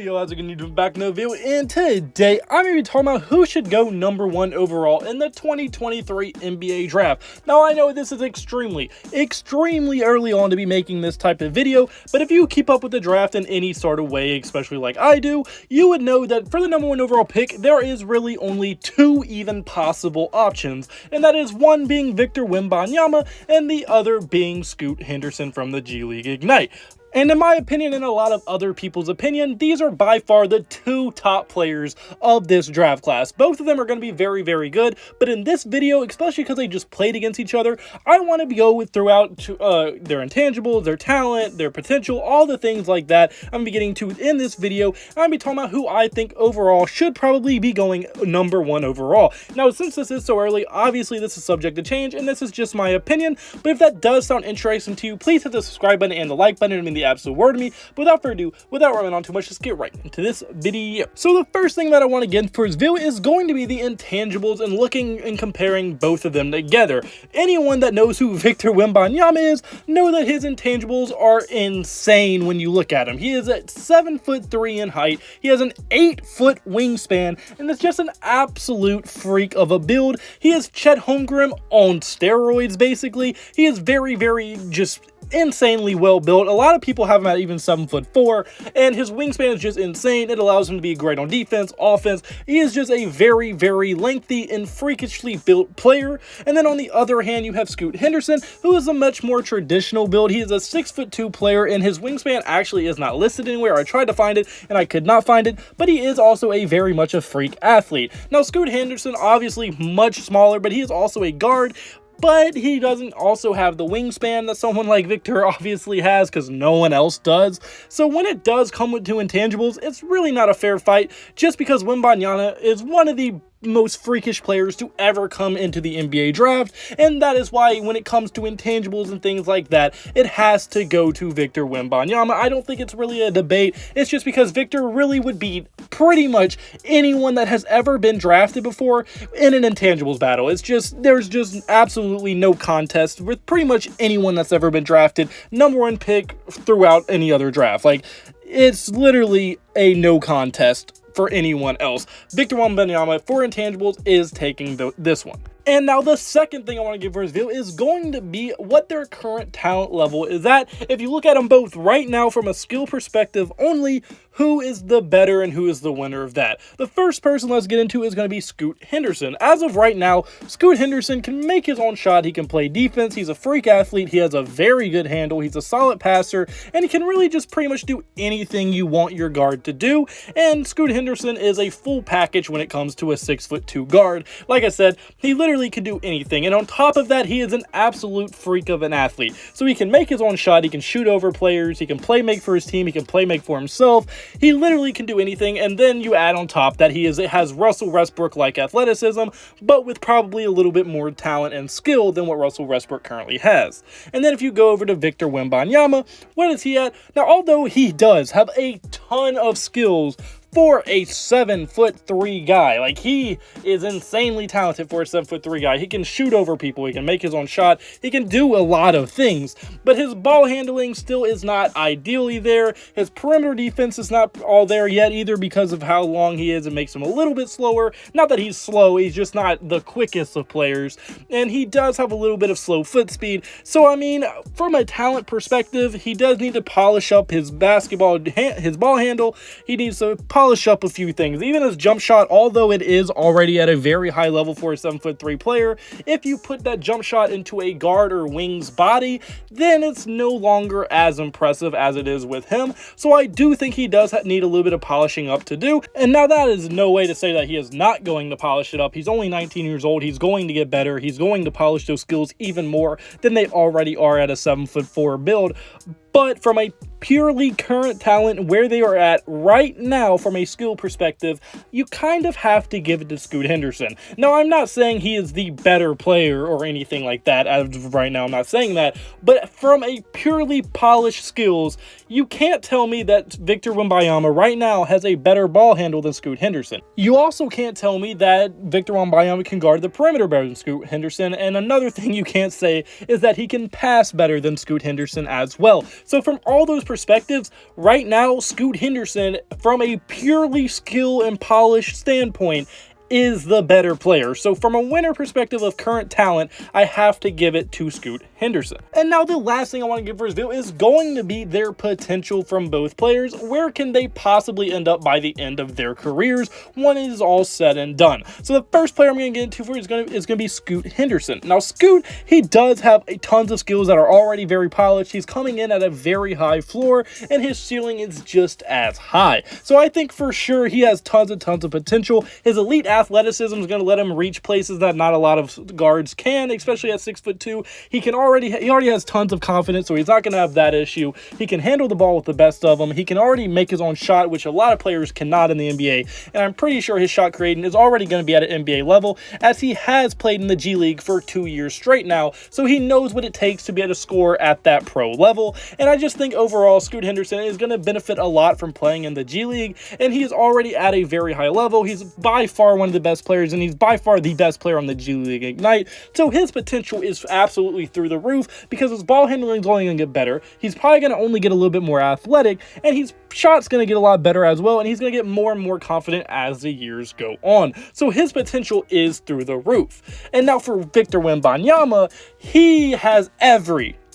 Yo, how's it going? You're back in the video, and today I'm going to be talking about who should go #1 overall in the 2023 NBA draft. Now, I know this is extremely early on to be making this type of video, but if you keep up with the draft in any sort of way, especially like I do, you would know that for the #1 overall pick, there is really only two even possible options, and that is one being Victor Wembanyama and the other being Scoot Henderson from the G League Ignite. And in my opinion, and a lot of other people's opinion, these are by far the two top players of this draft class. Both of them are going to be very good, but in this video, especially because they just played against each other, I want to go throughout their intangibles, their talent, their potential, all the things like that I'm going to be getting to in this video. I'm going to be talking about who I think overall should probably be going #1 overall. Now, since this is so early, obviously this is subject to change, and this is just my opinion, but if that does sound interesting to you, please hit the subscribe button and the like button. It means the absolute word to me. But without further ado, without running on too much, let's get right into this video. So the first thing that I want to get for this video is going to be the intangibles and looking and comparing both of them together. Anyone that knows who Victor Wembanyama is know that his intangibles are insane when you look at him. He is at 7'3" in height. He has an 8-foot wingspan, and it's just an absolute freak of a build. He is Chet Holmgren on steroids, basically. He is very just insanely well built. A lot of people have him at even 7'4", and his wingspan is just insane. It allows him to be great on defense, offense. He is just a very lengthy and freakishly built player. And then on the other hand, you have Scoot Henderson, who is a much more traditional build. He is a 6'2" player, and his wingspan actually is not listed anywhere. I tried to find it and I could not find it, but he is also a very much a freak athlete. Now, Scoot Henderson, obviously much smaller, but he is also a guard, but he doesn't also have the wingspan that someone like Victor obviously has, because no one else does. So when it does come to intangibles, it's really not a fair fight, just because Wembanyama is one of the most freakish players to ever come into the NBA draft, and that is why when it comes to intangibles and things like that, it has to go to Victor Wembanyama. I don't think it's really a debate. It's just because Victor really would beat pretty much anyone that has ever been drafted before in an intangibles battle. It's just, there's just absolutely no contest with pretty much anyone that's ever been drafted #1 pick throughout any other draft. Like, it's literally a no contest for anyone else. Victor Wembanyama for intangibles is taking this one. And now the second thing I want to give for this video is going to be what their current talent level is at. If you look at them both right now from a skill perspective only, who is the better and who is the winner of that? The first person let's get into is going to be Scoot Henderson. As of right now, Scoot Henderson can make his own shot. He can play defense. He's a freak athlete. He has a very good handle. He's a solid passer, and he can really just pretty much do anything you want your guard to do. And Scoot Henderson is a full package when it comes to a 6'2" guard. Like I said, he literally can do anything, and on top of that, he is an absolute freak of an athlete. So he can make his own shot, he can shoot over players, he can play make for his team, he can play make for himself. He literally can do anything, and then you add on top that he has Russell Westbrook like athleticism, but with probably a little bit more talent and skill than what Russell Westbrook currently has. And then if you go over to Victor Wembanyama, what is he at? Now, although he does have a ton of skills for a 7'3" guy. Like, he is insanely talented for a 7'3" guy. He can shoot over people. He can make his own shot. He can do a lot of things, but his ball handling still is not ideally there. His perimeter defense is not all there yet either, because of how long he is. It makes him a little bit slower. Not that he's slow, he's just not the quickest of players, and he does have a little bit of slow foot speed. So, I mean, from a talent perspective, he does need to polish up his ball handle. He needs to polish up a few things. Even his jump shot, although it is already at a very high level for a 7'3" player, if you put that jump shot into a guard or wing's body, then it's no longer as impressive as it is with him. So I do think he does need a little bit of polishing up to do. And now that is no way to say that he is not going to polish it up. He's only 19 years old. He's going to get better. He's going to polish those skills even more than they already are at a 7'4" build. But from a purely current talent, where they are at right now from a skill perspective, you kind of have to give it to Scoot Henderson. Now, I'm not saying he is the better player or anything like that. As of right now, I'm not saying that. But from a purely polished skills, you can't tell me that Victor Wembanyama right now has a better ball handle than Scoot Henderson. You also can't tell me that Victor Wembanyama can guard the perimeter better than Scoot Henderson. And another thing you can't say is that he can pass better than Scoot Henderson as well. So from all those perspectives, right now, Scoot Henderson, from a purely skill and polish standpoint, is the better player. So from a winner perspective of current talent, I have to give it to Scoot Henderson. And now the last thing I want to give for this video is going to be their potential from both players. Where can they possibly end up by the end of their careers when it is all said and done? So the first player I'm going to get into for is going to be Scoot Henderson. Now Scoot, he does have tons of skills that are already very polished. He's coming in at a very high floor, and his ceiling is just as high. So I think for sure he has tons and tons of potential. His elite athleticism is going to let him reach places that not a lot of guards can, especially at 6'2". He already has tons of confidence, so he's not going to have that issue. He can handle the ball with the best of them. He can already make his own shot, which a lot of players cannot in the NBA, and I'm pretty sure his shot creating is already going to be at an NBA level, as he has played in the G League for 2 years straight now, so he knows what it takes to be able to score at that pro level. And I just think overall Scoot Henderson is going to benefit a lot from playing in the G League, and he is already at a very high level. He's by far one of the best players, and he's by far the best player on the G League Ignite, so his potential is absolutely through the roof because his ball handling is only going to get better. He's probably going to only get a little bit more athletic, and his shot's going to get a lot better as well, and he's going to get more and more confident as the years go on. So his potential is through the roof. And now for Victor Wembanyama, he has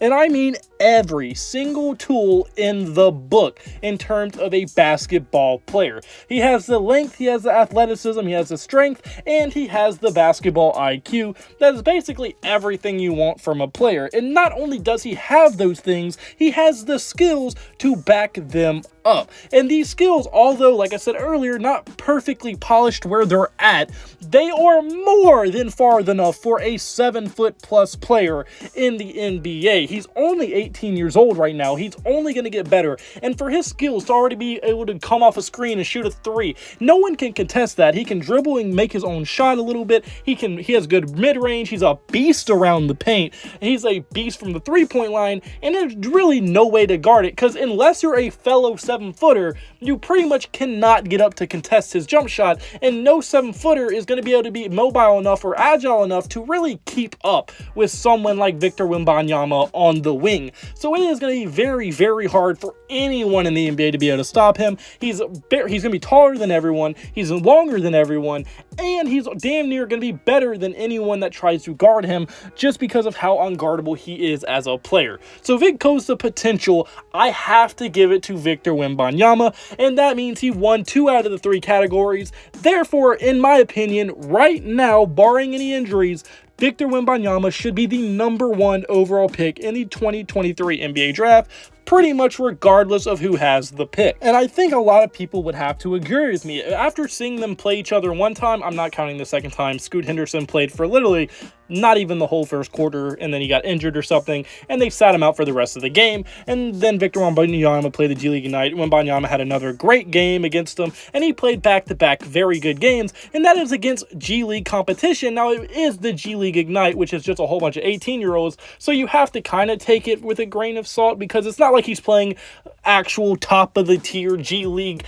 and I mean every single tool in the book in terms of a basketball player. He has the length, he has the athleticism, he has the strength, and he has the basketball IQ. That is basically everything you want from a player. And not only does he have those things, he has the skills to back them up. And these skills, although, like I said earlier, not perfectly polished where they're at, they are more than far enough for a 7-foot+ player in the NBA. He's only 18 years old right now. He's only going to get better. And for his skills to already be able to come off a screen and shoot a three, no one can contest that. He can dribble and make his own shot a little bit. He has good mid-range. He's a beast around the paint. He's a beast from the three-point line, and there's really no way to guard it, because unless you're a fellow 7-footer, you pretty much cannot get up to contest his jump shot, and no 7-footer is going to be able to be mobile enough or agile enough to really keep up with someone like Victor Wembanyama on the wing. So it is going to be very, very hard for anyone in the NBA to be able to stop him. He's going to be taller than everyone, he's longer than everyone, and he's damn near going to be better than anyone that tries to guard him, just because of how unguardable he is as a player. So if it goes to potential, I have to give it to Victor Wembanyama, and that means he won 2 out of the 3 categories. Therefore, in my opinion, right now, barring any injuries, Victor Wembanyama should be the #1 overall pick in the 2023 NBA draft, pretty much regardless of who has the pick. And I think a lot of people would have to agree with me. After seeing them play each other one time, I'm not counting the second time, Scoot Henderson played for literally not even the whole first quarter, and then he got injured or something, and they sat him out for the rest of the game. And then Victor Wembanyama played the G League Ignite. Wembanyama had another great game against them, and he played back-to-back very good games, and that is against G League competition. Now, it is the G League Ignite, which is just a whole bunch of 18-year-olds, so you have to kind of take it with a grain of salt, because it's not like he's playing actual top-of-the-tier G League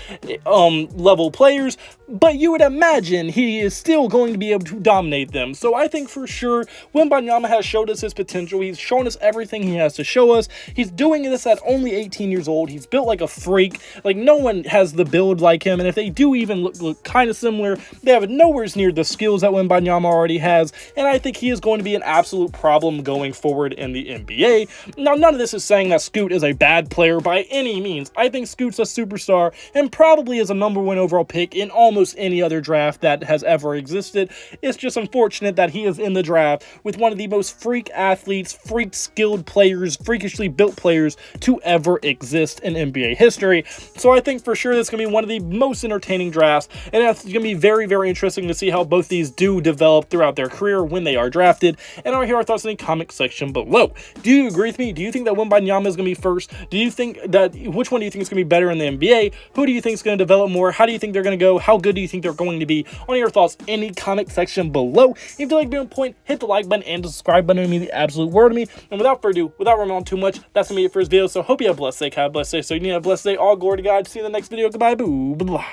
level players, but you would imagine he is still going to be able to dominate them. So I think for sure Wembanyama has showed us his potential. He's shown us everything he has to show us. He's doing this at only 18 years old. He's built like a freak. Like, no one has the build like him, and if they do even look kind of similar, they have nowhere near the skills that Wembanyama already has, and I think he is going to be an absolute problem going forward in the NBA. Now, none of this is saying that Scoot is a bad player by any means. I think Scoot's a superstar and probably is a #1 overall pick in almost any other draft that has ever existed. It's just unfortunate that he is in the draft with one of the most freak athletes, freak skilled players, freakishly built players to ever exist in NBA history. So I think for sure that's going to be one of the most entertaining drafts, and it's going to be very, very interesting to see how both these do develop throughout their career when they are drafted. And I want to hear our thoughts in the comment section below. Do you agree with me? Do you think that Wembanyama is going to be first? Do you think that, which one do you think is going to be better in the NBA? Who do you think is going to develop more? How do you think they're going to go? How good do you think they're going to be? I want to hear your thoughts in the comment section below. If you like being on point, hit the like button and the subscribe button. It would mean the absolute world to me. And without further ado, without running on too much, that's gonna be it for this video. So hope you have a blessed day. Have a blessed day. So you need a blessed day. All glory to God. See you in the next video. Goodbye. Boo. Blah.